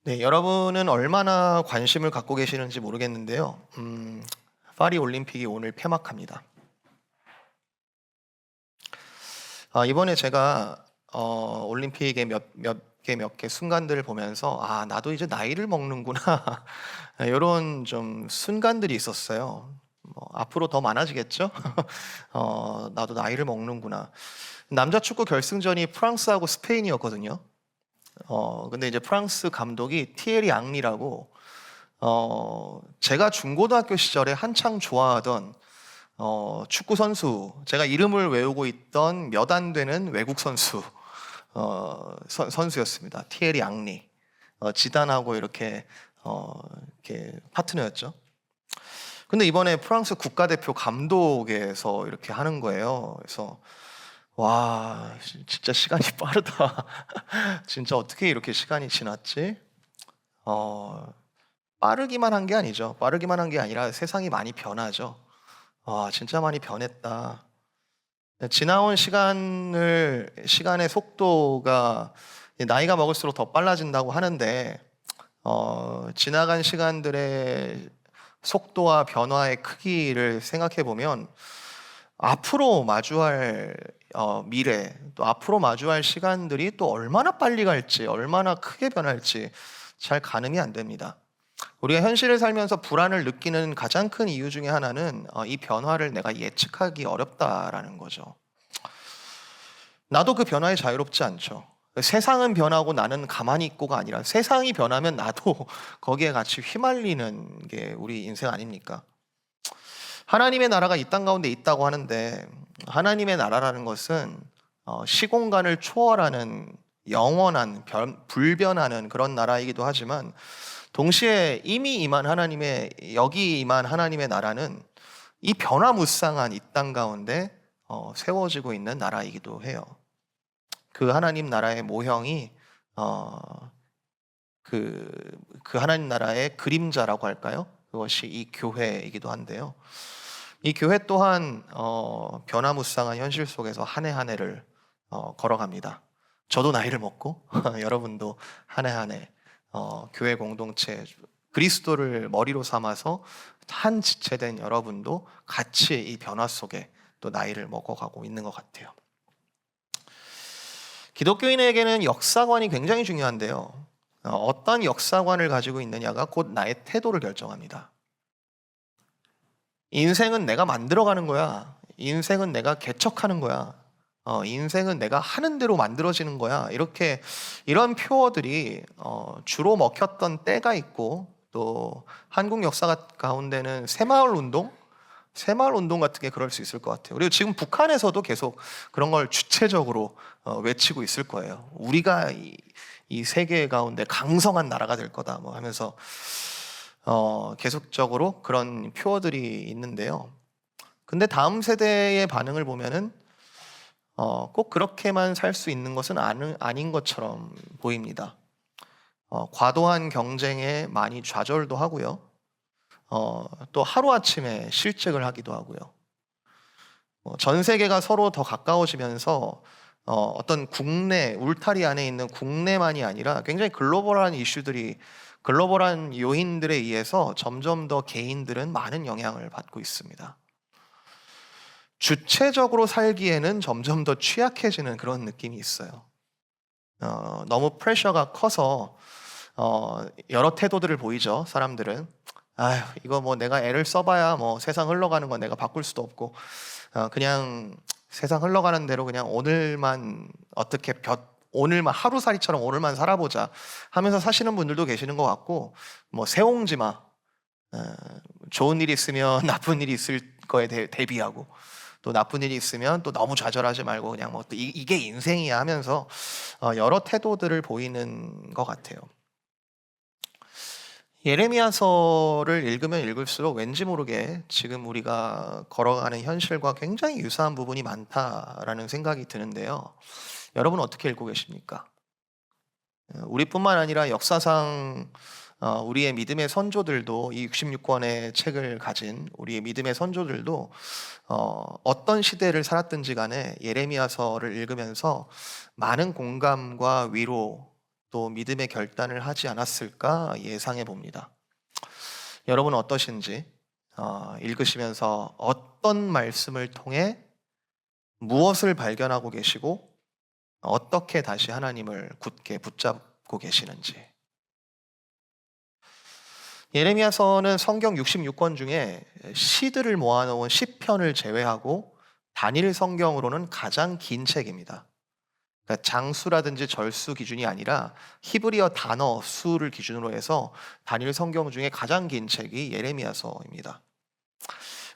네, 여러분은 얼마나 관심을 갖고 계시는지 모르겠는데요. 파리 올림픽이 오늘 폐막합니다. 이번에 제가 올림픽의 몇 개 순간들을 보면서 나도 이제 나이를 먹는구나. 이런 좀 순간들이 있었어요. 앞으로 더 많아지겠죠? 나도 나이를 먹는구나. 남자 축구 결승전이 프랑스하고 스페인이었거든요. 근데 이제 프랑스 감독이 티에리 앙리라고 제가 중고등학교 시절에 한창 좋아하던 축구 선수, 제가 이름을 외우고 있던 몇 안 되는 외국 선수 선수였습니다. 티에리 앙리. 지단하고 이렇게 파트너였죠. 근데 이번에 프랑스 국가대표 감독에서 이렇게 하는 거예요. 그래서 와, 진짜 시간이 빠르다. 진짜 어떻게 이렇게 시간이 지났지? 빠르기만 한 게 아니죠. 빠르기만 한 게 아니라 세상이 많이 변하죠. 진짜 많이 변했다. 지나온 시간의 속도가 나이가 먹을수록 더 빨라진다고 하는데, 지나간 시간들의 속도와 변화의 크기를 생각해 보면, 앞으로 마주할 미래, 또 앞으로 마주할 시간들이 또 얼마나 빨리 갈지, 얼마나 크게 변할지 잘 가늠이 안 됩니다. 우리가 현실을 살면서 불안을 느끼는 가장 큰 이유 중에 하나는 이 변화를 내가 예측하기 어렵다라는 거죠. 나도 그 변화에 자유롭지 않죠. 세상은 변하고 나는 가만히 있고가 아니라 세상이 변하면 나도 거기에 같이 휘말리는 게 우리 인생 아닙니까? 하나님의 나라가 이 땅 가운데 있다고 하는데, 하나님의 나라라는 것은 시공간을 초월하는 영원한 불변하는 그런 나라이기도 하지만, 동시에 여기 임한 하나님의 나라는 이 변화무쌍한 이 땅 가운데 세워지고 있는 나라이기도 해요. 그 하나님 나라의 모형이 그 하나님 나라의 그림자라고 할까요? 그것이 이 교회이기도 한데요. 이 교회 또한 변화무쌍한 현실 속에서 한 해 한 해를 걸어갑니다. 저도 나이를 먹고 여러분도 한 해 한 해 교회 공동체 그리스도를 머리로 삼아서 한 지체된 여러분도 같이 이 변화 속에 또 나이를 먹어가고 있는 것 같아요. 기독교인에게는 역사관이 굉장히 중요한데요. 어떤 역사관을 가지고 있느냐가 곧 나의 태도를 결정합니다. 인생은 내가 만들어가는 거야. 인생은 내가 개척하는 거야. 인생은 내가 하는 대로 만들어지는 거야. 이런 표어들이 주로 먹혔던 때가 있고, 또 한국 역사 가운데는 새마을 운동 같은 게 그럴 수 있을 것 같아요. 그리고 지금 북한에서도 계속 그런 걸 주체적으로 외치고 있을 거예요. 우리가 이 세계 가운데 강성한 나라가 될 거다 뭐 하면서 계속적으로 그런 표어들이 있는데요. 근데 다음 세대의 반응을 보면은 꼭 그렇게만 살 수 있는 것은 아닌 것처럼 보입니다. 과도한 경쟁에 많이 좌절도 하고요. 또 하루아침에 실직을 하기도 하고요. 전 세계가 서로 더 가까워지면서 어떤 국내, 울타리 안에 있는 국내만이 아니라 굉장히 글로벌한 요인들에 의해서 점점 더 개인들은 많은 영향을 받고 있습니다. 주체적으로 살기에는 점점 더 취약해지는 그런 느낌이 있어요. 너무 프레셔가 커서 여러 태도들을 보이죠. 사람들은 이거 뭐 내가 애를 써봐야 뭐 세상 흘러가는 건 내가 바꿀 수도 없고 그냥 세상 흘러가는 대로 그냥 오늘만 하루살이처럼 오늘만 살아보자 하면서 사시는 분들도 계시는 것 같고, 뭐 세옹지마, 좋은 일이 있으면 나쁜 일이 있을 거에 대비하고, 또 나쁜 일이 있으면 또 너무 좌절하지 말고 그냥 뭐 또 이게 인생이야 하면서 여러 태도들을 보이는 것 같아요. 예레미야서를 읽으면 읽을수록 왠지 모르게 지금 우리가 걸어가는 현실과 굉장히 유사한 부분이 많다라는 생각이 드는데요. 여러분 어떻게 읽고 계십니까? 우리뿐만 아니라 역사상 우리의 믿음의 선조들도, 이 66권의 책을 가진 우리의 믿음의 선조들도 어떤 시대를 살았든지 간에 예레미야서를 읽으면서 많은 공감과 위로, 또 믿음의 결단을 하지 않았을까 예상해 봅니다. 여러분 어떠신지 읽으시면서 어떤 말씀을 통해 무엇을 발견하고 계시고 어떻게 다시 하나님을 굳게 붙잡고 계시는지. 예레미야서는 성경 66권 중에 시들을 모아놓은 시편을 제외하고 단일 성경으로는 가장 긴 책입니다. 그러니까 장수라든지 절수 기준이 아니라 히브리어 단어 수를 기준으로 해서 단일 성경 중에 가장 긴 책이 예레미야서입니다.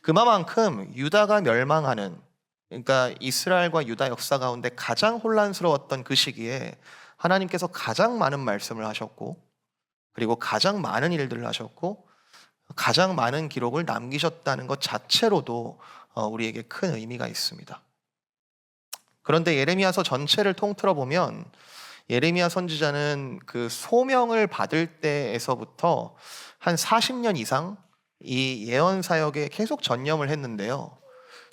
그만큼 유다가 멸망하는, 그러니까 이스라엘과 유다 역사 가운데 가장 혼란스러웠던 그 시기에 하나님께서 가장 많은 말씀을 하셨고, 그리고 가장 많은 일들을 하셨고, 가장 많은 기록을 남기셨다는 것 자체로도 우리에게 큰 의미가 있습니다. 그런데 예레미야서 전체를 통틀어 보면 예레미야 선지자는 그 소명을 받을 때에서부터 한 40년 이상 이 예언 사역에 계속 전념을 했는데요.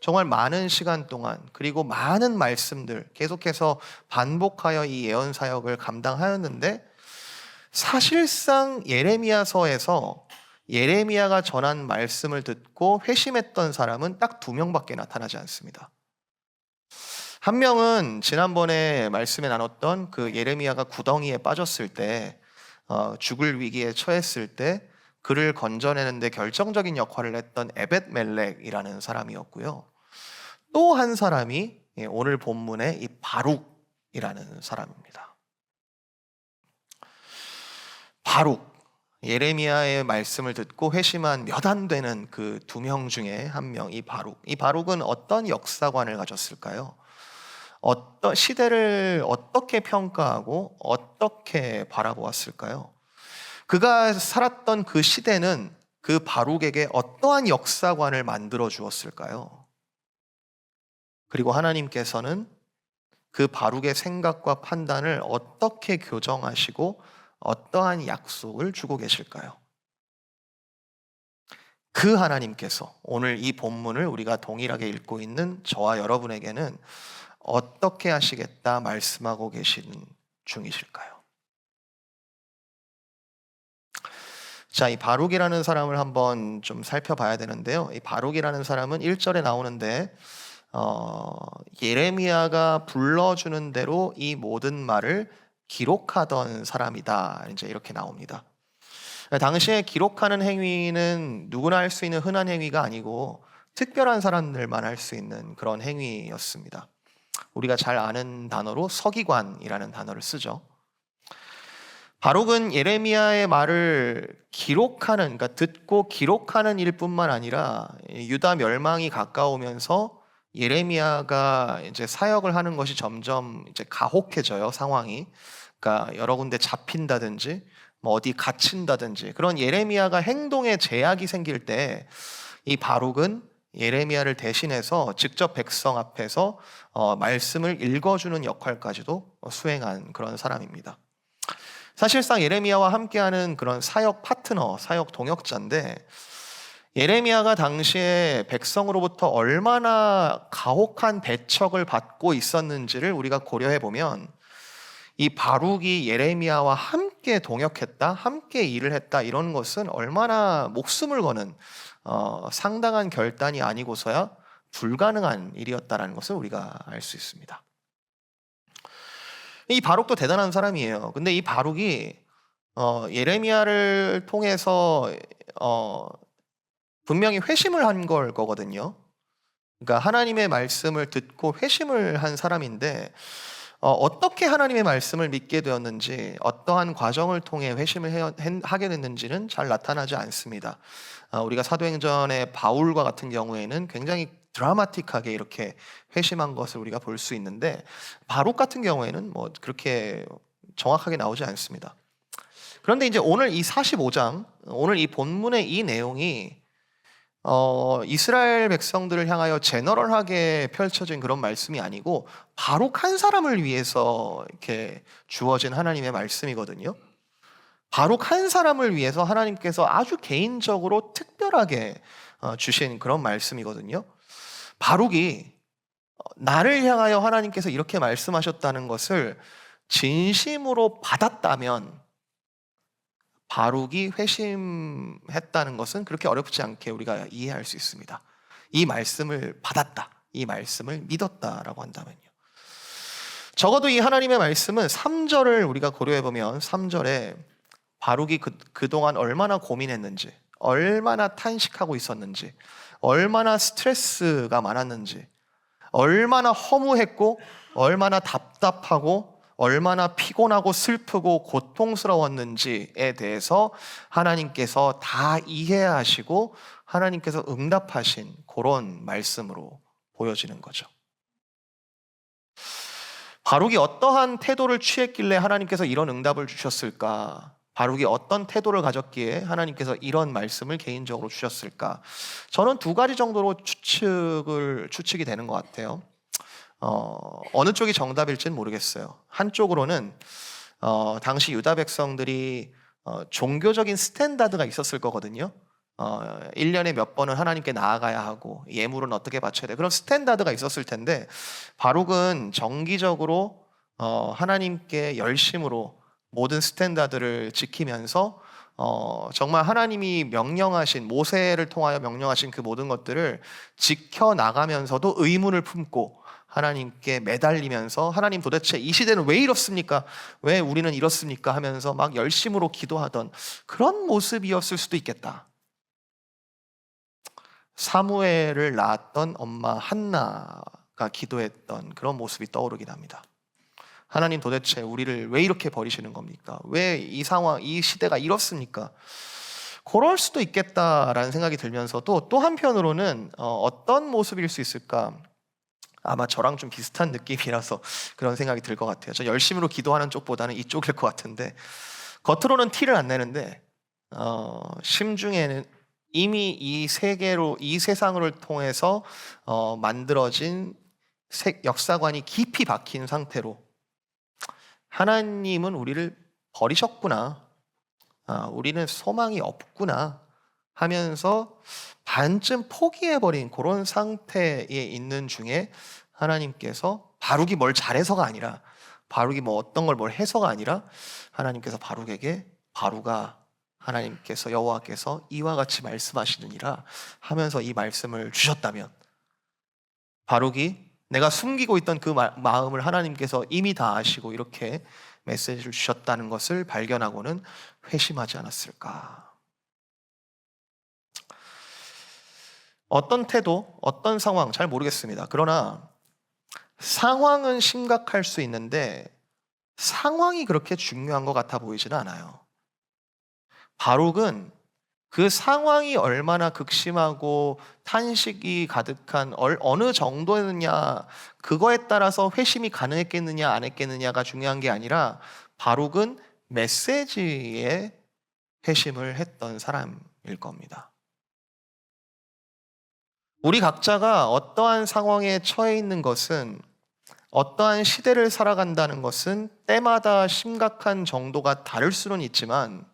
정말 많은 시간 동안, 그리고 많은 말씀들 계속해서 반복하여 이 예언 사역을 감당하였는데, 사실상 예레미야서에서 예레미야가 전한 말씀을 듣고 회심했던 사람은 딱 2명밖에 나타나지 않습니다. 한 명은 지난번에 말씀에 나눴던 그 예레미야가 구덩이에 빠졌을 때, 죽을 위기에 처했을 때 그를 건져내는데 결정적인 역할을 했던 에벳멜렉이라는 사람이었고요. 또 한 사람이 오늘 본문의 이 바룩이라는 사람입니다. 바룩, 예레미야의 말씀을 듣고 회심한 몇 안 되는 그 2명 중에 한 명, 이 바룩은 어떤 역사관을 가졌을까요? 어떤 시대를 어떻게 평가하고 어떻게 바라보았을까요? 그가 살았던 그 시대는 그 바룩에게 어떠한 역사관을 만들어 주었을까요? 그리고 하나님께서는 그 바룩의 생각과 판단을 어떻게 교정하시고 어떠한 약속을 주고 계실까요? 그 하나님께서 오늘 이 본문을 우리가 동일하게 읽고 있는 저와 여러분에게는 어떻게 하시겠다 말씀하고 계시는 중이실까요? 자, 이 바룩이라는 사람을 한번 좀 살펴봐야 되는데요. 이 바룩이라는 사람은 1절에 나오는데 예레미야가 불러주는 대로 이 모든 말을 기록하던 사람이다, 이제 이렇게 나옵니다. 당시에 기록하는 행위는 누구나 할 수 있는 흔한 행위가 아니고 특별한 사람들만 할 수 있는 그런 행위였습니다. 우리가 잘 아는 단어로 서기관이라는 단어를 쓰죠. 바룩은 예레미야의 말을 기록하는, 그러니까 듣고 기록하는 일뿐만 아니라 유다 멸망이 가까우면서 예레미야가 이제 사역을 하는 것이 점점 이제 가혹해져요, 상황이. 그러니까 여러 군데 잡힌다든지 뭐 어디 갇힌다든지 그런 예레미야가 행동에 제약이 생길 때 이 바룩은 예레미야를 대신해서 직접 백성 앞에서 말씀을 읽어주는 역할까지도 수행한 그런 사람입니다. 사실상 예레미야와 함께하는 그런 사역 파트너, 사역 동역자인데, 예레미야가 당시에 백성으로부터 얼마나 가혹한 배척을 받고 있었는지를 우리가 고려해 보면 이 바룩이 예레미야와 함께 동역했다, 함께 일을 했다, 이런 것은 얼마나 목숨을 거는 상당한 결단이 아니고서야 불가능한 일이었다는 것을 우리가 알 수 있습니다. 이 바룩도 대단한 사람이에요. 근데 이 바룩이 예레미야를 통해서 분명히 회심을 한 걸 거거든요. 그러니까 하나님의 말씀을 듣고 회심을 한 사람인데, 어떻게 하나님의 말씀을 믿게 되었는지, 어떠한 과정을 통해 회심을 하게 됐는지는 잘 나타나지 않습니다. 우리가 사도행전의 바울과 같은 경우에는 굉장히 드라마틱하게 이렇게 회심한 것을 우리가 볼 수 있는데, 바룩 같은 경우에는 뭐 그렇게 정확하게 나오지 않습니다. 그런데 이제 오늘 이 45장, 오늘 이 본문의 이 내용이 이스라엘 백성들을 향하여 제너럴하게 펼쳐진 그런 말씀이 아니고 바룩 한 사람을 위해서 이렇게 주어진 하나님의 말씀이거든요. 바룩 한 사람을 위해서 하나님께서 아주 개인적으로 특별하게 주신 그런 말씀이거든요. 바룩이 나를 향하여 하나님께서 이렇게 말씀하셨다는 것을 진심으로 받았다면 바룩이 회심했다는 것은 그렇게 어렵지 않게 우리가 이해할 수 있습니다. 이 말씀을 받았다, 이 말씀을 믿었다라고 한다면요. 적어도 이 하나님의 말씀은 3절을 우리가 고려해보면 3절에 바룩이 그동안 얼마나 고민했는지, 얼마나 탄식하고 있었는지, 얼마나 스트레스가 많았는지, 얼마나 허무했고 얼마나 답답하고 얼마나 피곤하고 슬프고 고통스러웠는지에 대해서 하나님께서 다 이해하시고 하나님께서 응답하신 그런 말씀으로 보여지는 거죠. 바룩이 어떠한 태도를 취했길래 하나님께서 이런 응답을 주셨을까? 바룩이 어떤 태도를 가졌기에 하나님께서 이런 말씀을 개인적으로 주셨을까? 저는 두 가지 정도로 추측이 되는 것 같아요. 어느 쪽이 정답일지는 모르겠어요. 한쪽으로는 당시 유다 백성들이 종교적인 스탠다드가 있었을 거거든요. 1년에 몇 번은 하나님께 나아가야 하고 예물은 어떻게 바쳐야 돼. 그런 스탠다드가 있었을 텐데 바룩은 정기적으로 하나님께 열심으로 모든 스탠다드를 지키면서 정말 하나님이 명령하신, 모세를 통하여 명령하신 그 모든 것들을 지켜나가면서도 의문을 품고 하나님께 매달리면서 하나님 도대체 이 시대는 왜 이렇습니까? 왜 우리는 이렇습니까? 하면서 막 열심으로 기도하던 그런 모습이었을 수도 있겠다. 사무엘을 낳았던 엄마 한나가 기도했던 그런 모습이 떠오르긴 합니다. 하나님 도대체 우리를 왜 이렇게 버리시는 겁니까? 왜 이 상황, 이 시대가 이렇습니까? 그럴 수도 있겠다라는 생각이 들면서도 또 한편으로는 어떤 모습일 수 있을까? 아마 저랑 좀 비슷한 느낌이라서 그런 생각이 들 것 같아요. 저 열심히로 기도하는 쪽보다는 이쪽일 것 같은데 겉으로는 티를 안 내는데 심중에는 이미 이 세계로, 이 세상을 통해서 만들어진 역사관이 깊이 박힌 상태로 하나님은 우리를 버리셨구나, 우리는 소망이 없구나 하면서 반쯤 포기해버린 그런 상태에 있는 중에 하나님께서 바룩이 뭘 잘해서가 아니라, 바룩이 뭐 어떤 걸 뭘 해서가 아니라 하나님께서 바룩에게, 바룩아, 하나님께서 여호와께서 이와 같이 말씀하시느니라 하면서 이 말씀을 주셨다면 바룩이 내가 숨기고 있던 그 마음을 하나님께서 이미 다 아시고 이렇게 메시지를 주셨다는 것을 발견하고는 회심하지 않았을까? 어떤 태도, 어떤 상황 잘 모르겠습니다. 그러나 상황은 심각할 수 있는데 상황이 그렇게 중요한 것 같아 보이지는 않아요. 바룩은 그 상황이 얼마나 극심하고 탄식이 가득한 어느 정도였느냐, 그거에 따라서 회심이 가능했겠느냐 안 했겠느냐가 중요한 게 아니라 바룩은 메시지에 회심을 했던 사람일 겁니다. 우리 각자가 어떠한 상황에 처해 있는 것은, 어떠한 시대를 살아간다는 것은 때마다 심각한 정도가 다를 수는 있지만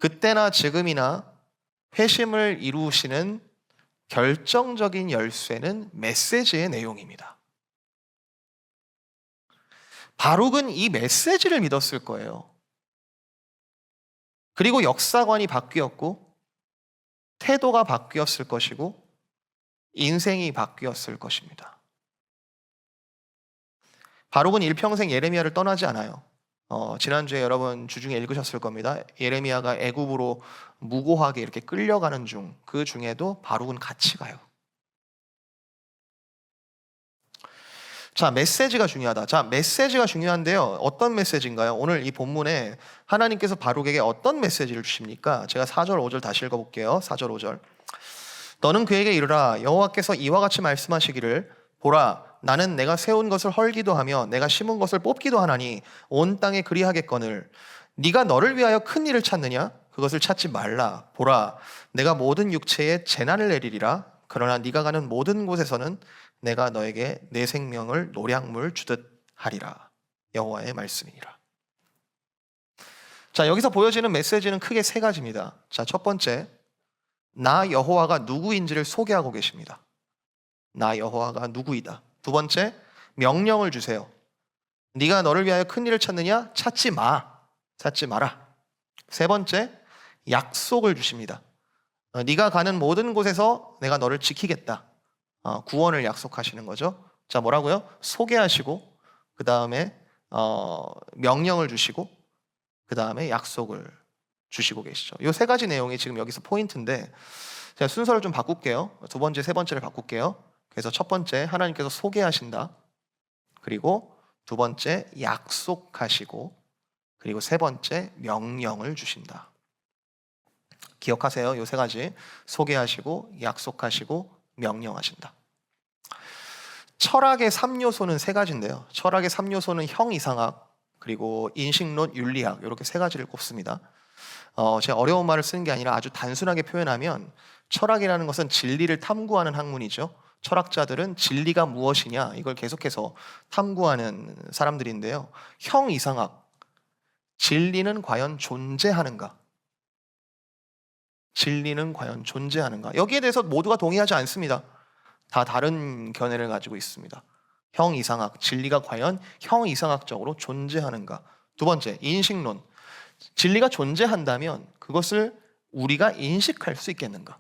그때나 지금이나 회심을 이루시는 결정적인 열쇠는 메시지의 내용입니다. 바룩은 이 메시지를 믿었을 거예요. 그리고 역사관이 바뀌었고 태도가 바뀌었을 것이고 인생이 바뀌었을 것입니다. 바룩은 일평생 예레미야를 떠나지 않아요. 지난주에 여러분 주중에 읽으셨을 겁니다. 예레미야가 애굽으로 무고하게 이렇게 끌려가는 그 중에도 바룩은 같이 가요. 자, 메시지가 중요하다. 자, 메시지가 중요한데요. 어떤 메시지인가요? 오늘 이 본문에 하나님께서 바룩에게 어떤 메시지를 주십니까? 제가 4절, 5절 다시 읽어볼게요. 4절, 5절. 너는 그에게 이르라. 여호와께서 이와 같이 말씀하시기를, 보라, 나는 내가 세운 것을 헐기도 하며 내가 심은 것을 뽑기도 하나니 온 땅에 그리하겠거늘 네가 너를 위하여 큰 일을 찾느냐? 그것을 찾지 말라. 보라, 내가 모든 육체에 재난을 내리리라. 그러나 네가 가는 모든 곳에서는 내가 너에게 내 생명을 노량물 주듯 하리라. 여호와의 말씀이니라. 자, 여기서 보여지는 메시지는 크게 세 가지입니다. 자, 첫 번째, 나 여호와가 누구인지를 소개하고 계십니다. 나 여호와가 누구이다. 두 번째, 명령을 주세요. 네가 너를 위하여 큰 일을 찾느냐? 찾지 마. 찾지 마라. 세 번째, 약속을 주십니다. 네가 가는 모든 곳에서 내가 너를 지키겠다. 구원을 약속하시는 거죠. 자, 뭐라고요? 소개하시고, 그 다음에 명령을 주시고, 그 다음에 약속을 주시고 계시죠. 이 세 가지 내용이 지금 여기서 포인트인데, 제가 순서를 좀 바꿀게요. 두 번째, 세 번째를 바꿀게요. 그래서 첫 번째, 하나님께서 소개하신다. 그리고 두 번째, 약속하시고, 그리고 세 번째, 명령을 주신다. 기억하세요. 이 세 가지. 소개하시고, 약속하시고, 명령하신다. 철학의 3요소는 세 가지인데요. 철학의 3요소는 형이상학, 그리고 인식론, 윤리학, 이렇게 세 가지를 꼽습니다. 제가 어려운 말을 쓰는 게 아니라 아주 단순하게 표현하면, 철학이라는 것은 진리를 탐구하는 학문이죠. 철학자들은 진리가 무엇이냐, 이걸 계속해서 탐구하는 사람들인데요. 형이상학, 진리는 과연 존재하는가? 진리는 과연 존재하는가? 여기에 대해서 모두가 동의하지 않습니다. 다 다른 견해를 가지고 있습니다. 형이상학, 진리가 과연 형이상학적으로 존재하는가? 두 번째, 인식론. 진리가 존재한다면 그것을 우리가 인식할 수 있겠는가?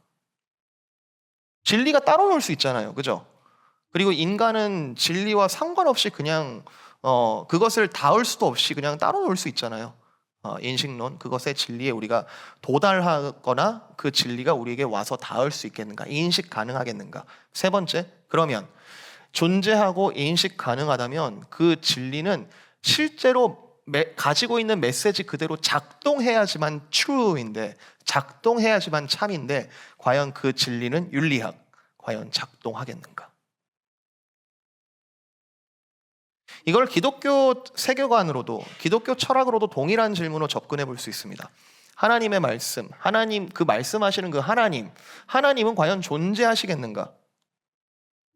진리가 따로 놀 수 있잖아요. 그죠? 그리고 인간은 진리와 상관없이 그냥 그것을 닿을 수도 없이 그냥 따로 놀 수 있잖아요. 인식론, 그것의 진리에 우리가 도달하거나 그 진리가 우리에게 와서 닿을 수 있겠는가? 인식 가능하겠는가? 세 번째, 그러면 존재하고 인식 가능하다면 그 진리는 실제로 가지고 있는 메시지 그대로 작동해야지만 true인데, 작동해야지만 참인데, 과연 그 진리는 윤리학, 과연 작동하겠는가? 이걸 기독교 세계관으로도, 기독교 철학으로도 동일한 질문으로 접근해 볼 수 있습니다. 하나님의 말씀, 하나님, 그 말씀하시는 그 하나님은 과연 존재하시겠는가?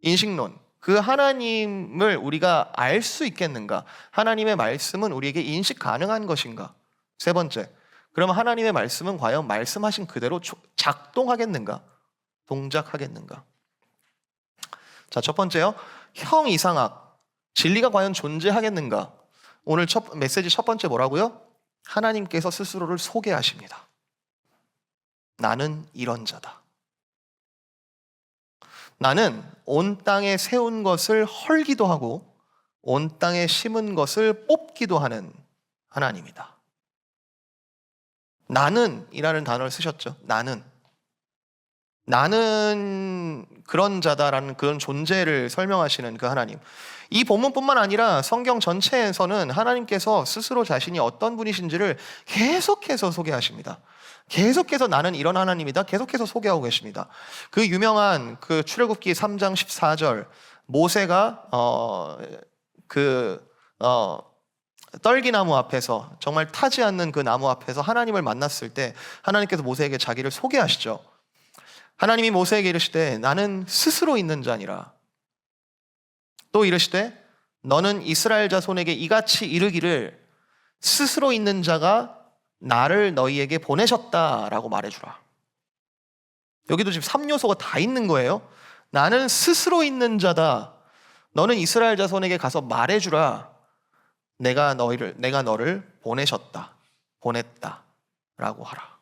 인식론, 그 하나님을 우리가 알 수 있겠는가? 하나님의 말씀은 우리에게 인식 가능한 것인가? 세 번째, 그러면 하나님의 말씀은 과연 말씀하신 그대로 작동하겠는가? 동작하겠는가? 자, 첫 번째요. 형이상학, 진리가 과연 존재하겠는가? 오늘 메시지 첫 번째 뭐라고요? 하나님께서 스스로를 소개하십니다. 나는 이런 자다. 나는 온 땅에 세운 것을 헐기도 하고 온 땅에 심은 것을 뽑기도 하는 하나님이다. 나는 이라는 단어를 쓰셨죠. 나는 그런 자다라는 그런 존재를 설명하시는 그 하나님. 이 본문뿐만 아니라 성경 전체에서는 하나님께서 스스로 자신이 어떤 분이신지를 계속해서 소개하십니다. 계속해서 나는 이런 하나님이다. 계속해서 소개하고 계십니다. 그 유명한 그 출애굽기 3장 14절, 모세가 떨기나무 앞에서, 정말 타지 않는 그 나무 앞에서 하나님을 만났을 때 하나님께서 모세에게 자기를 소개하시죠. 하나님이 모세에게 이르시되 나는 스스로 있는 자니라. 또 이르시되 너는 이스라엘 자손에게 이같이 이르기를 스스로 있는 자가 나를 너희에게 보내셨다라고 말해주라. 여기도 지금 3요소가 다 있는 거예요. 나는 스스로 있는 자다. 너는 이스라엘 자손에게 가서 말해주라. 내가 너를 보냈다라고 하라.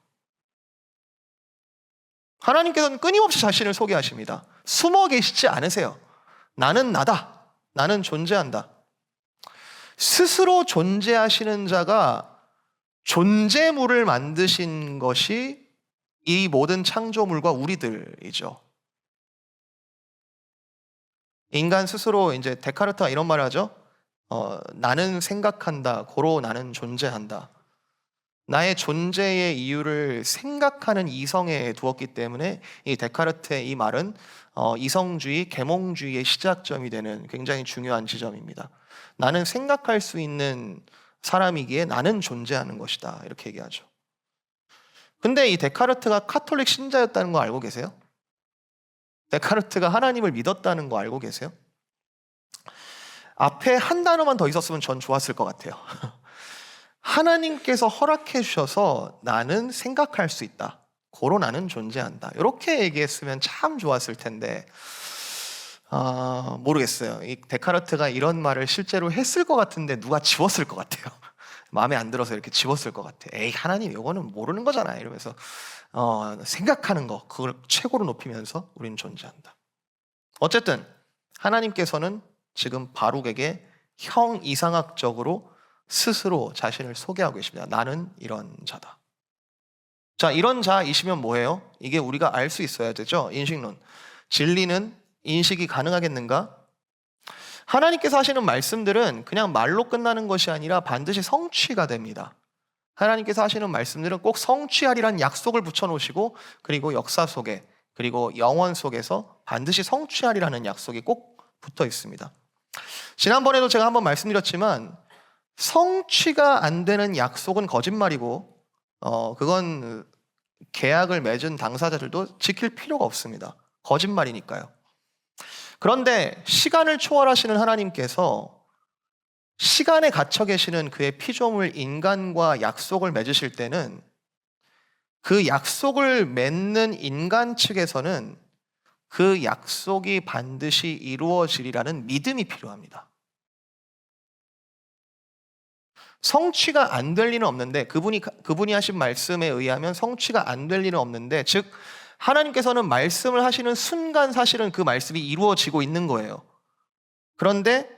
하나님께서는 끊임없이 자신을 소개하십니다. 숨어 계시지 않으세요. 나는 나다. 나는 존재한다. 스스로 존재하시는 자가 존재물을 만드신 것이 이 모든 창조물과 우리들이죠. 인간 스스로 이제 데카르트가 이런 말을 하죠. 나는 생각한다. 고로 나는 존재한다. 나의 존재의 이유를 생각하는 이성에 두었기 때문에 이 데카르트의 이 말은 이성주의, 계몽주의의 시작점이 되는 굉장히 중요한 지점입니다. 나는 생각할 수 있는 사람이기에 나는 존재하는 것이다. 이렇게 얘기하죠. 근데 이 데카르트가 카톨릭 신자였다는 거 알고 계세요? 데카르트가 하나님을 믿었다는 거 알고 계세요? 앞에 한 단어만 더 있었으면 전 좋았을 것 같아요. 하나님께서 허락해 주셔서 나는 생각할 수 있다. 고로 나는 존재한다. 이렇게 얘기했으면 참 좋았을 텐데 모르겠어요. 이 데카르트가 이런 말을 실제로 했을 것 같은데 누가 지웠을 것 같아요. 마음에 안 들어서 이렇게 지웠을 것 같아. 에이, 하나님 이거는 모르는 거잖아. 이러면서 생각하는 거 그걸 최고로 높이면서 우리는 존재한다. 어쨌든 하나님께서는 지금 바룩에게 형 이상학적으로 스스로 자신을 소개하고 계십니다. 나는 이런 자다. 자, 이런 자이시면 뭐예요? 이게 우리가 알 수 있어야 되죠. 인식론. 진리는 인식이 가능하겠는가? 하나님께서 하시는 말씀들은 그냥 말로 끝나는 것이 아니라 반드시 성취가 됩니다. 하나님께서 하시는 말씀들은 꼭 성취하리란 약속을 붙여놓으시고, 그리고 역사 속에, 그리고 영원 속에서 반드시 성취하리라는 약속이 꼭 붙어 있습니다. 지난번에도 제가 한번 말씀드렸지만 성취가 안 되는 약속은 거짓말이고, 그건 계약을 맺은 당사자들도 지킬 필요가 없습니다. 거짓말이니까요. 그런데 시간을 초월하시는 하나님께서 시간에 갇혀 계시는 그의 피조물 인간과 약속을 맺으실 때는 그 약속을 맺는 인간 측에서는 그 약속이 반드시 이루어지리라는 믿음이 필요합니다. 성취가 안 될 리는 없는데, 그분이 하신 말씀에 의하면 성취가 안 될 리는 없는데, 즉 하나님께서는 말씀을 하시는 순간 사실은 그 말씀이 이루어지고 있는 거예요. 그런데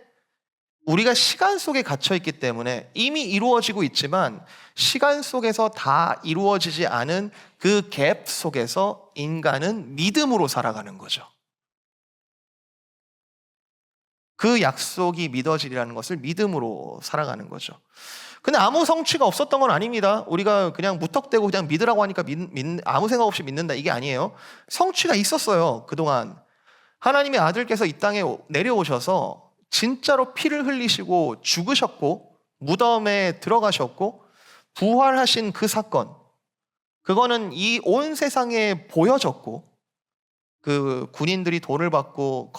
우리가 시간 속에 갇혀 있기 때문에 이미 이루어지고 있지만 시간 속에서 다 이루어지지 않은 그 갭 속에서 인간은 믿음으로 살아가는 거죠. 그 약속이 믿어지리라는 것을 믿음으로 살아가는 거죠. 근데 아무 성취가 없었던 건 아닙니다. 우리가 그냥 무턱대고 그냥 믿으라고 하니까 아무 생각 없이 믿는다, 이게 아니에요. 성취가 있었어요. 그동안 하나님의 아들께서 이 땅에 내려오셔서 진짜로 피를 흘리시고 죽으셨고 무덤에 들어가셨고 부활하신 그 사건, 그거는 이 온 세상에 보여졌고, 그 군인들이 돈을 받고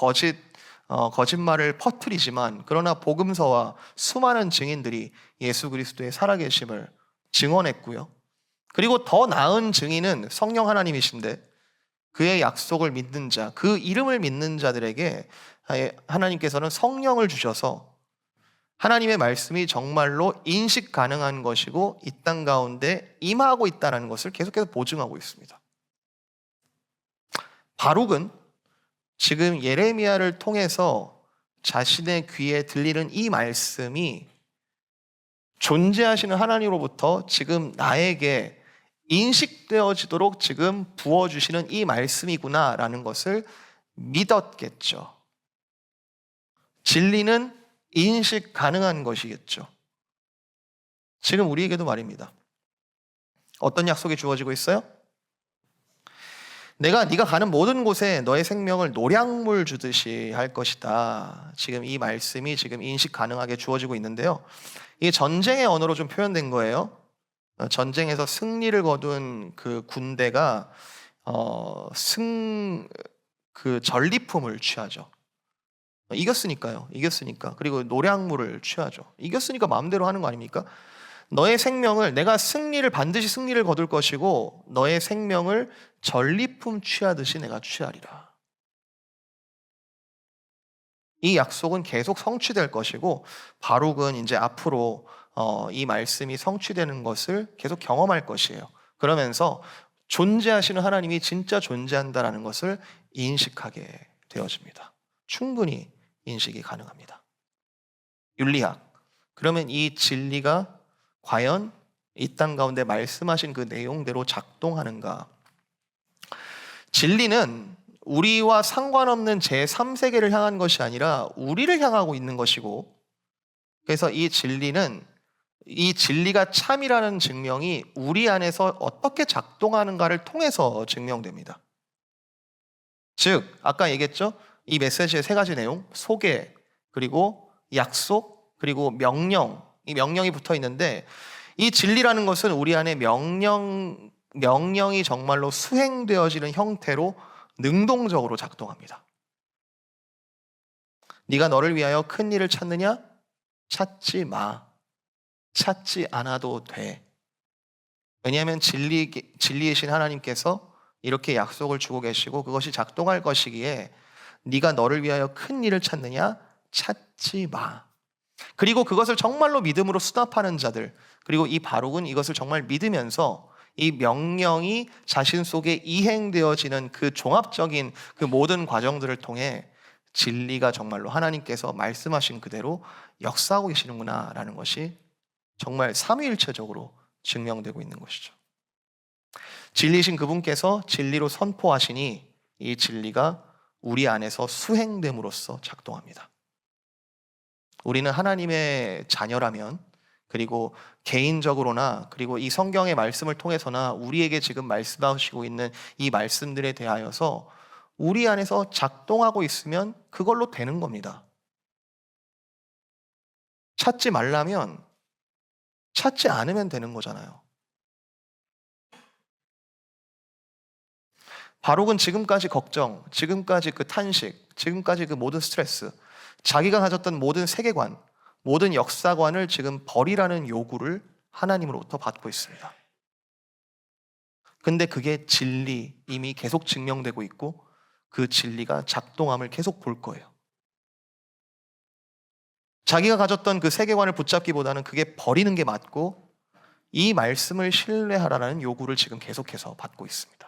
거짓말을 퍼뜨리지만 그러나 복음서와 수많은 증인들이 예수 그리스도의 살아계심을 증언했고요. 그리고 더 나은 증인은 성령 하나님이신데 그의 약속을 믿는 자, 그 이름을 믿는 자들에게 하나님께서는 성령을 주셔서 하나님의 말씀이 정말로 인식 가능한 것이고 이 땅 가운데 임하고 있다는 것을 계속해서 보증하고 있습니다. 바룩은 지금 예레미야를 통해서 자신의 귀에 들리는 이 말씀이 존재하시는 하나님으로부터 지금 나에게 인식되어지도록 지금 부어주시는 이 말씀이구나라는 것을 믿었겠죠. 진리는 인식 가능한 것이겠죠. 지금 우리에게도 말입니다. 어떤 약속이 주어지고 있어요? 내가 네가 가는 모든 곳에 너의 생명을 노량물 주듯이 할 것이다. 지금 이 말씀이 지금 인식 가능하게 주어지고 있는데요. 이게 전쟁의 언어로 좀 표현된 거예요. 전쟁에서 승리를 거둔 그 군대가 그 전리품을 취하죠. 이겼으니까요. 이겼으니까. 그리고 노량물을 취하죠. 이겼으니까 마음대로 하는 거 아닙니까? 너의 생명을, 내가 반드시 승리를 거둘 것이고 너의 생명을 전리품 취하듯이 내가 취하리라. 이 약속은 계속 성취될 것이고 바룩은 이제 앞으로 이 말씀이 성취되는 것을 계속 경험할 것이에요. 그러면서 존재하시는 하나님이 진짜 존재한다는 것을 인식하게 되어집니다. 충분히 인식이 가능합니다. 윤리학. 그러면 이 진리가 과연 이 땅 가운데 말씀하신 그 내용대로 작동하는가? 진리는 우리와 상관없는 제3세계를 향한 것이 아니라 우리를 향하고 있는 것이고, 그래서 이 진리가 참이라는 증명이 우리 안에서 어떻게 작동하는가를 통해서 증명됩니다. 즉, 아까 얘기했죠? 이 메시지의 세 가지 내용, 소개, 그리고 약속, 그리고 명령, 이 명령이 붙어 있는데, 이 진리라는 것은 우리 안에 명령이 정말로 수행되어지는 형태로 능동적으로 작동합니다. 네가 너를 위하여 큰 일을 찾느냐? 찾지 마. 찾지 않아도 돼. 왜냐하면 진리이신 하나님께서 이렇게 약속을 주고 계시고 그것이 작동할 것이기에 네가 너를 위하여 큰 일을 찾느냐? 찾지 마. 그리고 그것을 정말로 믿음으로 수납하는 자들, 그리고 이 바룩은 이것을 정말 믿으면서 이 명령이 자신 속에 이행되어지는 그 종합적인 그 모든 과정들을 통해 진리가 정말로 하나님께서 말씀하신 그대로 역사하고 계시는구나라는 것이 정말 삼위일체적으로 증명되고 있는 것이죠. 진리신 그분께서 진리로 선포하시니 이 진리가 우리 안에서 수행됨으로써 작동합니다. 우리는 하나님의 자녀라면, 그리고 개인적으로나 그리고 이 성경의 말씀을 통해서나 우리에게 지금 말씀하시고 있는 이 말씀들에 대하여서 우리 안에서 작동하고 있으면 그걸로 되는 겁니다. 찾지 말라면 찾지 않으면 되는 거잖아요. 바룩은 지금까지 걱정, 지금까지 그 탄식, 지금까지 그 모든 스트레스, 자기가 가졌던 모든 세계관, 모든 역사관을 지금 버리라는 요구를 하나님으로부터 받고 있습니다. 근데 그게 진리, 이미 계속 증명되고 있고 그 진리가 작동함을 계속 볼 거예요. 자기가 가졌던 그 세계관을 붙잡기보다는 그게 버리는 게 맞고 이 말씀을 신뢰하라는 요구를 지금 계속해서 받고 있습니다.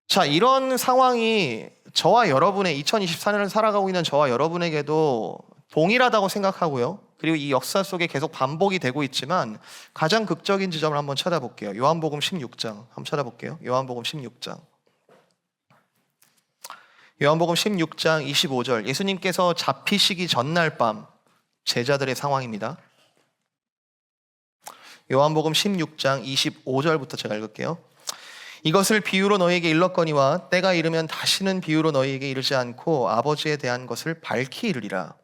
자, 이런 상황이 저와 여러분의 2024년을 살아가고 있는 저와 여러분에게도 동일하다고 생각하고요. 그리고 이 역사 속에 계속 반복이 되고 있지만 가장 극적인 지점을 한번 찾아볼게요. 요한복음 16장 한번 찾아볼게요. 요한복음 16장. 요한복음 16장 25절. 예수님께서 잡히시기 전날 밤 제자들의 상황입니다. 요한복음 16장 25절부터 제가 읽을게요. 이것을 비유로 너희에게 일렀거니와 때가 이르면 다시는 비유로 너희에게 이르지 않고 아버지에 대한 것을 밝히 이르리라.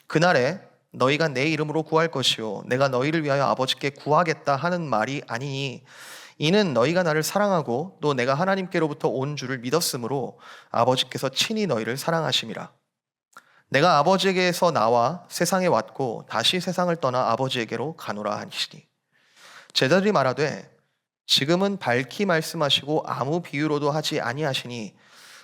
그날에 너희가 내 이름으로 구할 것이요 내가 너희를 위하여 아버지께 구하겠다 하는 말이 아니니 이는 너희가 나를 사랑하고 또 내가 하나님께로부터 온 줄을 믿었으므로 아버지께서 친히 너희를 사랑하심이라. 내가 아버지에게서 나와 세상에 왔고 다시 세상을 떠나 아버지에게로 가노라 하시니 제자들이 말하되 지금은 밝히 말씀하시고 아무 비유로도 하지 아니하시니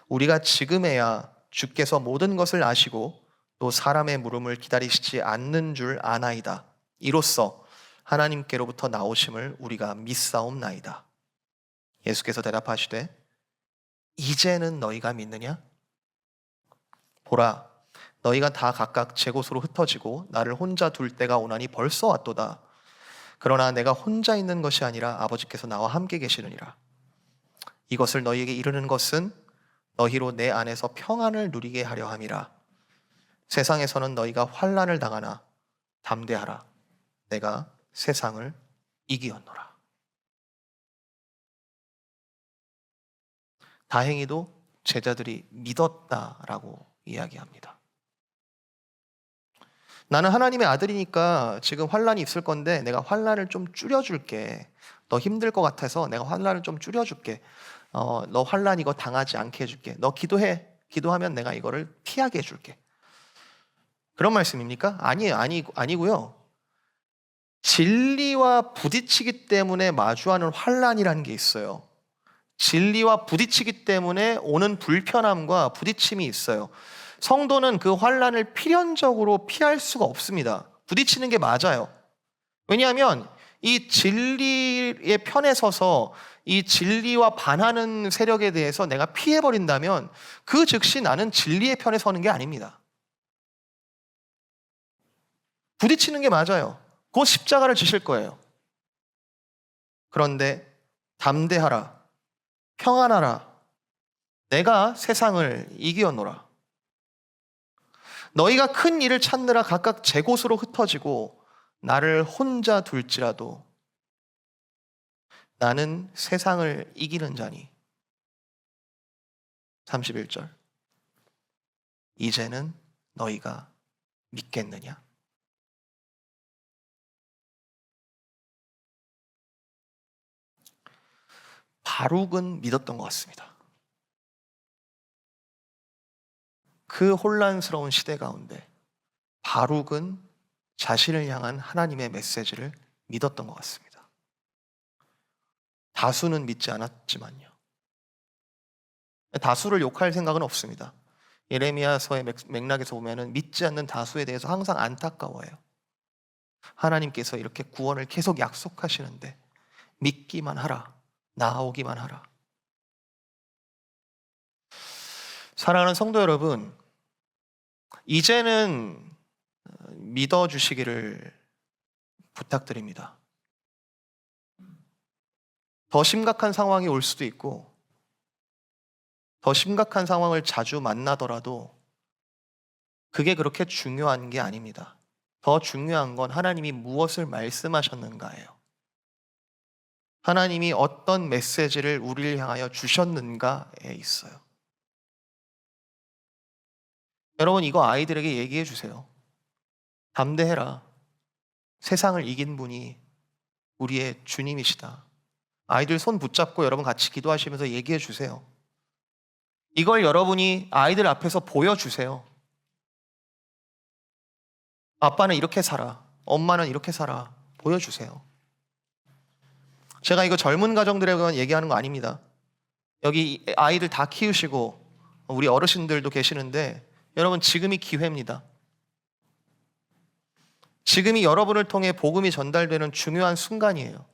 우리가 지금에야 주께서 모든 것을 아시고 또 사람의 물음을 기다리시지 않는 줄 아나이다. 이로써 하나님께로부터 나오심을 우리가 믿사옵나이다. 예수께서 대답하시되 이제는 너희가 믿느냐? 보라, 너희가 다 각각 제 곳으로 흩어지고 나를 혼자 둘 때가 오나니 벌써 왔도다. 그러나 내가 혼자 있는 것이 아니라 아버지께서 나와 함께 계시느니라. 이것을 너희에게 이르는 것은 너희로 내 안에서 평안을 누리게 하려 함이라. 세상에서는 너희가 환난을 당하나 담대하라. 내가 세상을 이기었노라. 다행히도 제자들이 믿었다라고 이야기합니다. 나는 하나님의 아들이니까 지금 환난이 있을 건데 내가 환난을 좀 줄여줄게. 너 힘들 것 같아서 내가 환난을 좀 줄여줄게. 너 환난 이거 당하지 않게 해줄게. 너 기도해. 기도하면 내가 이거를 피하게 해줄게. 그런 말씀입니까? 아니고요. 진리와 부딪히기 때문에 마주하는 환난이라는 게 있어요. 진리와 부딪히기 때문에 오는 불편함과 부딪힘이 있어요. 성도는 그 환난을 필연적으로 피할 수가 없습니다. 부딪히는 게 맞아요. 왜냐하면 이 진리의 편에 서서 이 진리와 반하는 세력에 대해서 내가 피해버린다면 그 즉시 나는 진리의 편에 서는 게 아닙니다. 부딪히는 게 맞아요. 곧 십자가를 지실 거예요. 그런데 담대하라, 평안하라, 내가 세상을 이기었노라. 너희가 큰 일을 찾느라 각각 제 곳으로 흩어지고 나를 혼자 둘지라도 나는 세상을 이기는 자니. 31절. 이제는 너희가 믿겠느냐? 바룩은 믿었던 것 같습니다. 그 혼란스러운 시대 가운데 바룩은 자신을 향한 하나님의 메시지를 믿었던 것 같습니다. 다수는 믿지 않았지만요. 다수를 욕할 생각은 없습니다. 예레미야서의 맥락에서 보면은 믿지 않는 다수에 대해서 항상 안타까워해요. 하나님께서 이렇게 구원을 계속 약속하시는데 믿기만 하라, 나아오기만 하라. 사랑하는 성도 여러분, 이제는 믿어주시기를 부탁드립니다. 더 심각한 상황이 올 수도 있고, 더 심각한 상황을 자주 만나더라도 그게 그렇게 중요한 게 아닙니다. 더 중요한 건 하나님이 무엇을 말씀하셨는가예요. 하나님이 어떤 메시지를 우리를 향하여 주셨는가에 있어요. 여러분, 이거 아이들에게 얘기해 주세요. 담대해라. 세상을 이긴 분이 우리의 주님이시다. 아이들 손 붙잡고 여러분 같이 기도하시면서 얘기해 주세요. 이걸 여러분이 아이들 앞에서 보여주세요. 아빠는 이렇게 살아. 엄마는 이렇게 살아. 보여주세요. 제가 이거 젊은 가정들에게만 얘기하는 거 아닙니다. 여기 아이들 다 키우시고 우리 어르신들도 계시는데 여러분, 지금이 기회입니다. 지금이 여러분을 통해 복음이 전달되는 중요한 순간이에요.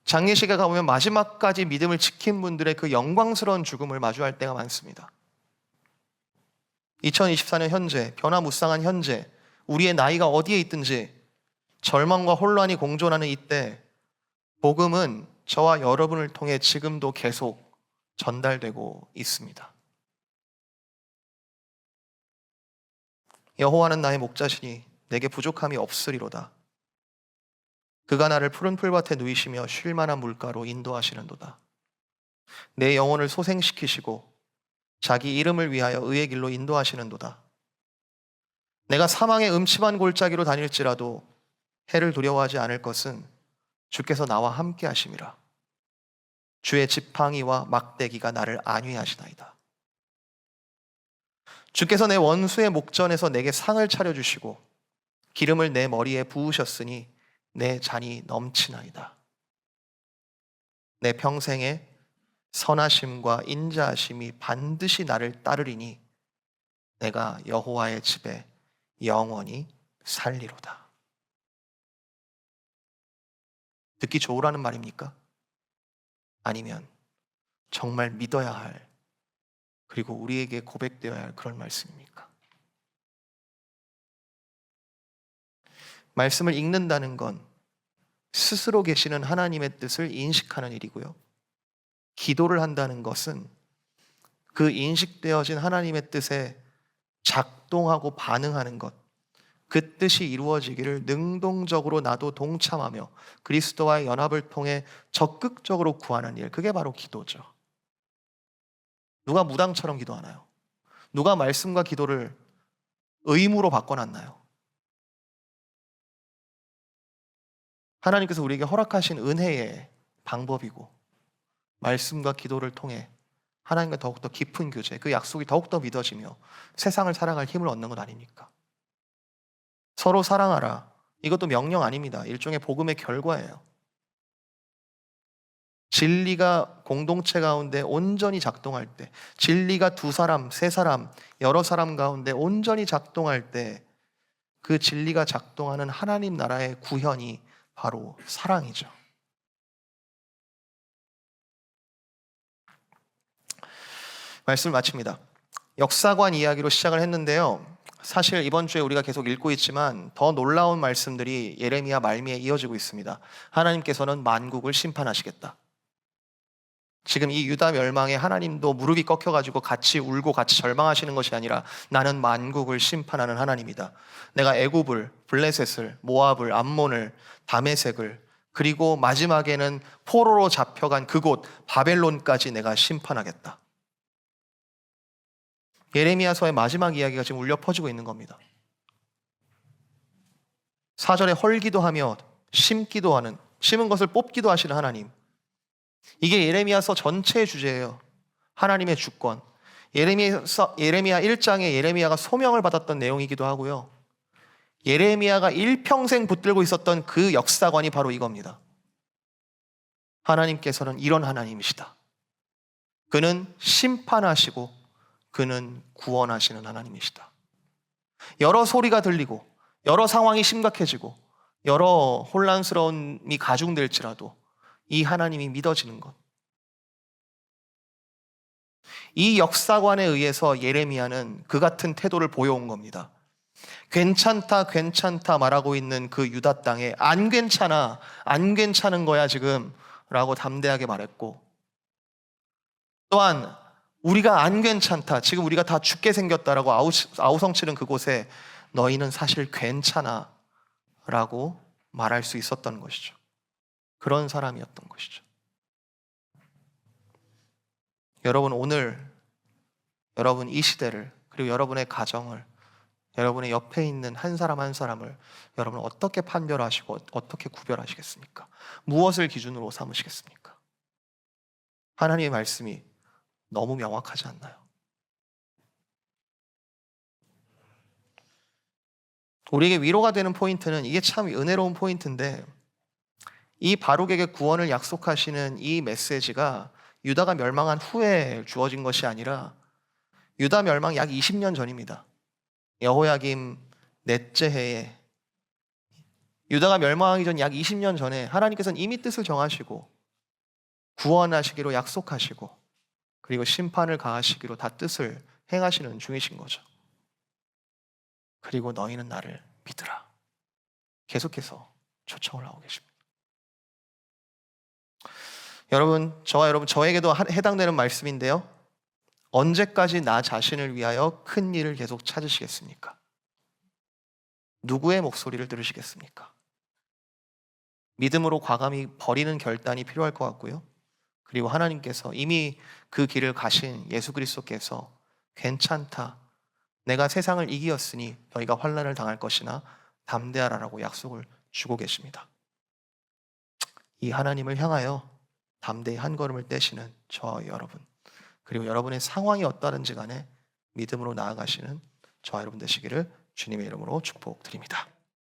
장례식에 가보면 마지막까지 믿음을 지킨 분들의 그 영광스러운 죽음을 마주할 때가 많습니다. 2024년 현재, 변화무쌍한 현재, 우리의 나이가 어디에 있든지 절망과 혼란이 공존하는 이때 복음은 저와 여러분을 통해 지금도 계속 전달되고 있습니다. 여호와는 나의 목자시니 내게 부족함이 없으리로다. 그가 나를 푸른 풀밭에 누이시며 쉴 만한 물가로 인도하시는도다. 내 영혼을 소생시키시고 자기 이름을 위하여 의의 길로 인도하시는도다. 내가 사망의 음침한 골짜기로 다닐지라도 해를 두려워하지 않을 것은 주께서 나와 함께 하심이라. 주의 지팡이와 막대기가 나를 안위하시나이다. 주께서 내 원수의 목전에서 내게 상을 차려주시고 기름을 내 머리에 부으셨으니 내 잔이 넘치나이다. 내 평생에 선하심과 인자하심이 반드시 나를 따르리니 내가 여호와의 집에 영원히 살리로다. 듣기 좋으라는 말입니까? 아니면 정말 믿어야 할, 그리고 우리에게 고백되어야 할 그런 말씀입니까? 말씀을 읽는다는 건 스스로 계시는 하나님의 뜻을 인식하는 일이고요. 기도를 한다는 것은 그 인식되어진 하나님의 뜻에 작동하고 반응하는 것, 그 뜻이 이루어지기를 능동적으로 나도 동참하며 그리스도와의 연합을 통해 적극적으로 구하는 일, 그게 바로 기도죠. 누가 무당처럼 기도하나요? 누가 말씀과 기도를 의무로 바꿔놨나요? 하나님께서 우리에게 허락하신 은혜의 방법이고 말씀과 기도를 통해 하나님과 더욱더 깊은 교제, 그 약속이 더욱더 믿어지며 세상을 살아갈 힘을 얻는 것 아닙니까? 서로 사랑하라. 이것도 명령 아닙니다. 일종의 복음의 결과예요. 진리가 공동체 가운데 온전히 작동할 때, 진리가 두 사람, 세 사람, 여러 사람 가운데 온전히 작동할 때 그 진리가 작동하는 하나님 나라의 구현이 바로 사랑이죠. 말씀을 마칩니다. 역사관 이야기로 시작을 했는데요. 사실 이번 주에 우리가 계속 읽고 있지만 더 놀라운 말씀들이 예레미야 말미에 이어지고 있습니다. 하나님께서는 만국을 심판하시겠다. 지금 이 유다 멸망에 하나님도 무릎이 꺾여가지고 같이 울고 같이 절망하시는 것이 아니라 나는 만국을 심판하는 하나님이다. 내가 애굽을, 블레셋을, 모압을, 암몬을, 다메섹을, 그리고 마지막에는 포로로 잡혀간 그곳 바벨론까지 내가 심판하겠다. 예레미야서의 마지막 이야기가 지금 울려 퍼지고 있는 겁니다. 4절에 헐기도 하며 심기도 하는, 심은 것을 뽑기도 하시는 하나님. 이게 예레미야서 전체의 주제예요. 하나님의 주권. 예레미야 1장에 예레미야가 소명을 받았던 내용이기도 하고요. 예레미야가 일평생 붙들고 있었던 그 역사관이 바로 이겁니다. 하나님께서는 이런 하나님이시다. 그는 심판하시고 그는 구원하시는 하나님이시다. 여러 소리가 들리고 여러 상황이 심각해지고 여러 혼란스러움이 가중될지라도 이 하나님이 믿어지는 것. 이 역사관에 의해서 예레미야는 그 같은 태도를 보여온 겁니다. 괜찮다 괜찮다 말하고 있는 그 유다 땅에 안 괜찮아 안 괜찮은 거야 지금 라고 담대하게 말했고, 또한 우리가 안 괜찮다 지금 우리가 다 죽게 생겼다라고 아우성치는 그곳에 너희는 사실 괜찮아 라고 말할 수 있었던 것이죠. 그런 사람이었던 것이죠. 여러분, 오늘 여러분 이 시대를, 그리고 여러분의 가정을, 여러분의 옆에 있는 한 사람 한 사람을 여러분 어떻게 판별하시고 어떻게 구별하시겠습니까? 무엇을 기준으로 삼으시겠습니까? 하나님의 말씀이 너무 명확하지 않나요? 우리에게 위로가 되는 포인트는, 이게 참 은혜로운 포인트인데, 이 바룩에게 구원을 약속하시는 이 메시지가 유다가 멸망한 후에 주어진 것이 아니라 유다 멸망 약 20년 전입니다. 여호야김 넷째 해에, 유다가 멸망하기 전 약 20년 전에 하나님께서는 이미 뜻을 정하시고 구원하시기로 약속하시고 그리고 심판을 가하시기로 다 뜻을 행하시는 중이신 거죠. 그리고 너희는 나를 믿으라, 계속해서 초청을 하고 계십니다. 여러분, 저에게도 해당되는 말씀인데요. 언제까지 나 자신을 위하여 큰 일을 계속 찾으시겠습니까? 누구의 목소리를 들으시겠습니까? 믿음으로 과감히 버리는 결단이 필요할 것 같고요. 그리고 하나님께서 이미 그 길을 가신 예수 그리스도께서 괜찮다, 내가 세상을 이기었으니 너희가 환난을 당할 것이나 담대하라라고 약속을 주고 계십니다. 이 하나님을 향하여 담대히 한 걸음을 떼시는 저와 여러분, 그리고 여러분의 상황이 어떠하든지 간에 믿음으로 나아가시는 저와 여러분 되시기를 주님의 이름으로 축복드립니다.